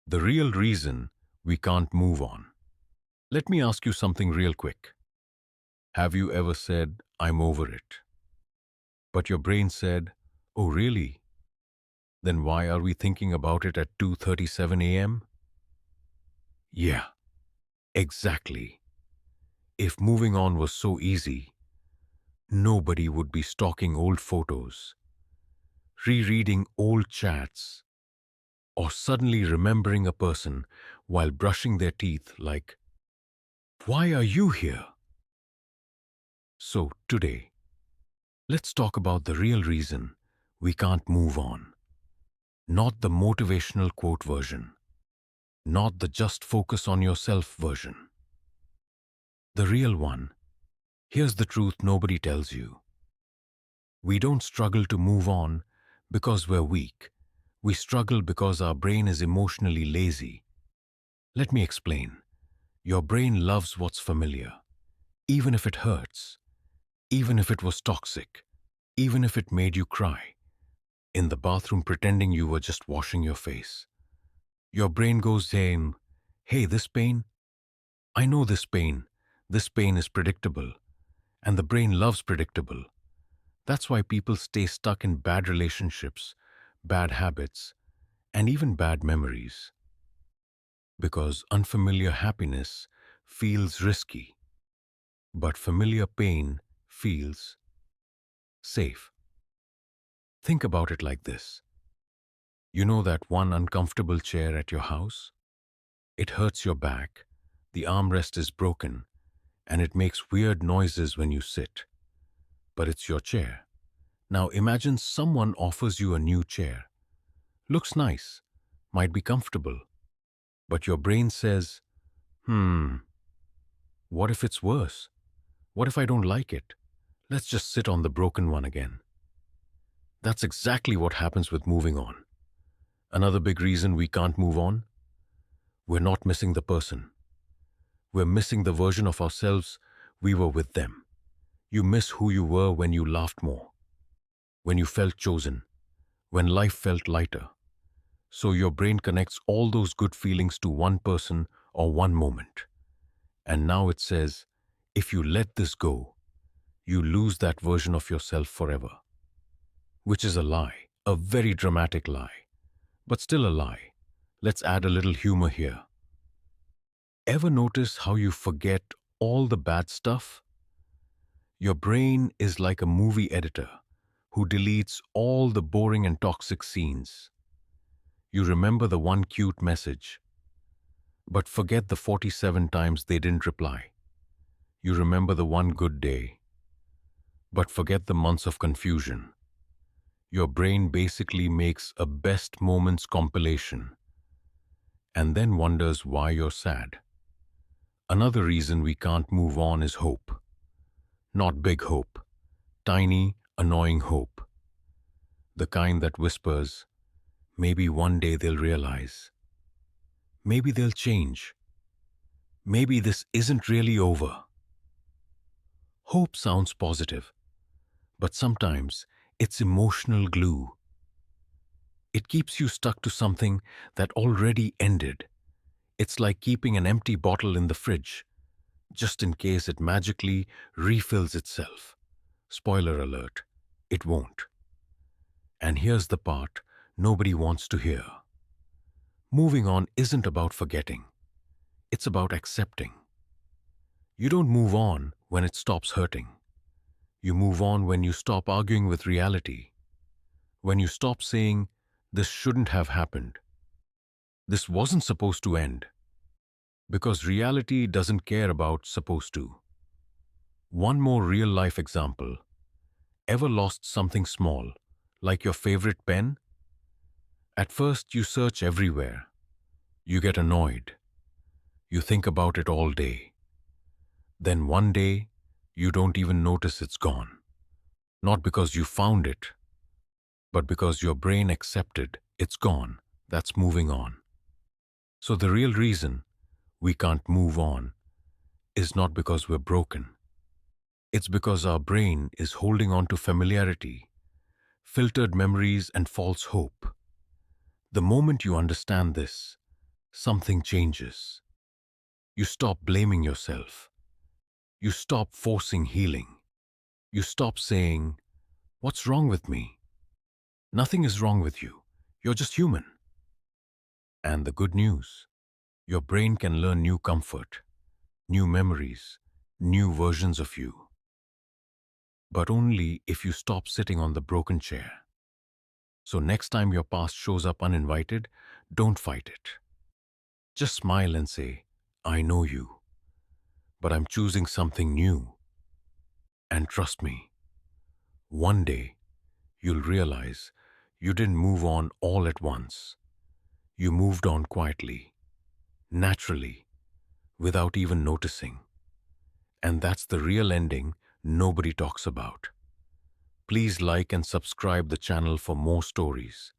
The real reason we can't move on. Let me ask you something real quick. Have you ever said, I'm over it? But your brain said, oh really? Then why are we thinking about it at 2:37 a.m.? Yeah, exactly. If moving on was so easy, nobody would be stalking old photos, rereading old chats, or suddenly remembering a person while brushing their teeth like, why are you here? So today, let's talk about the real reason we can't move on. Not the motivational quote version, not the just focus on yourself version. The real one. Here's the truth nobody tells you. We don't struggle to move on because we're weak. We struggle because our brain is emotionally lazy. Let me explain. Your brain loves what's familiar, even if it hurts, even if it was toxic, even if it made you cry, in the bathroom pretending you were just washing your face. Your brain goes saying, hey, this pain, I know this pain. This pain is predictable. And the brain loves predictable. That's why people stay stuck in bad relationships, bad habits, and even bad memories. Because unfamiliar happiness feels risky, but familiar pain feels safe. Think about it like this. You know that one uncomfortable chair at your house? It hurts your back, the armrest is broken, and it makes weird noises when you sit. But it's your chair. Now imagine someone offers you a new chair. Looks nice, might be comfortable, but your brain says, what if it's worse? What if I don't like it? Let's just sit on the broken one again. That's exactly what happens with moving on. Another big reason we can't move on? We're not missing the person. We're missing the version of ourselves we were with them. You miss who you were when you laughed more, when you felt chosen, when life felt lighter. So your brain connects all those good feelings to one person or one moment. And now it says, if you let this go, you lose that version of yourself forever. Which is a lie, a very dramatic lie, but still a lie. Let's add a little humor here. Ever notice how you forget all the bad stuff? Your brain is like a movie editor who deletes all the boring and toxic scenes. You remember the one cute message, but forget the 47 times they didn't reply. You remember the one good day, but forget the months of confusion. Your brain basically makes a best moments compilation and then wonders why you're sad. Another reason we can't move on is hope. Not big hope, tiny, annoying hope. The kind that whispers, maybe one day they'll realize. Maybe they'll change. Maybe this isn't really over. Hope sounds positive, but sometimes it's emotional glue. It keeps you stuck to something that already ended. It's like keeping an empty bottle in the fridge, just in case it magically refills itself. Spoiler alert, it won't. And here's the part nobody wants to hear. Moving on isn't about forgetting. It's about accepting. You don't move on when it stops hurting. You move on when you stop arguing with reality. When you stop saying, this shouldn't have happened. This wasn't supposed to end. Because reality doesn't care about supposed to. One more real-life example. Ever lost something small, like your favorite pen? At first, you search everywhere. You get annoyed. You think about it all day. Then one day, you don't even notice it's gone. Not because you found it, but because your brain accepted it's gone. That's moving on. So the real reason we can't move on is not because we're broken. It's because our brain is holding on to familiarity, filtered memories, and false hope. The moment you understand this, something changes. You stop blaming yourself. You stop forcing healing. You stop saying, "What's wrong with me?" Nothing is wrong with you. You're just human. And the good news, your brain can learn new comfort, new memories, new versions of you. But only if you stop sitting on the broken chair. So next time your past shows up uninvited, don't fight it. Just smile and say, "I know you, but I'm choosing something new." And trust me, one day you'll realize you didn't move on all at once. You moved on quietly, naturally, without even noticing. And that's the real ending nobody talks about. Please like and subscribe the channel for more stories.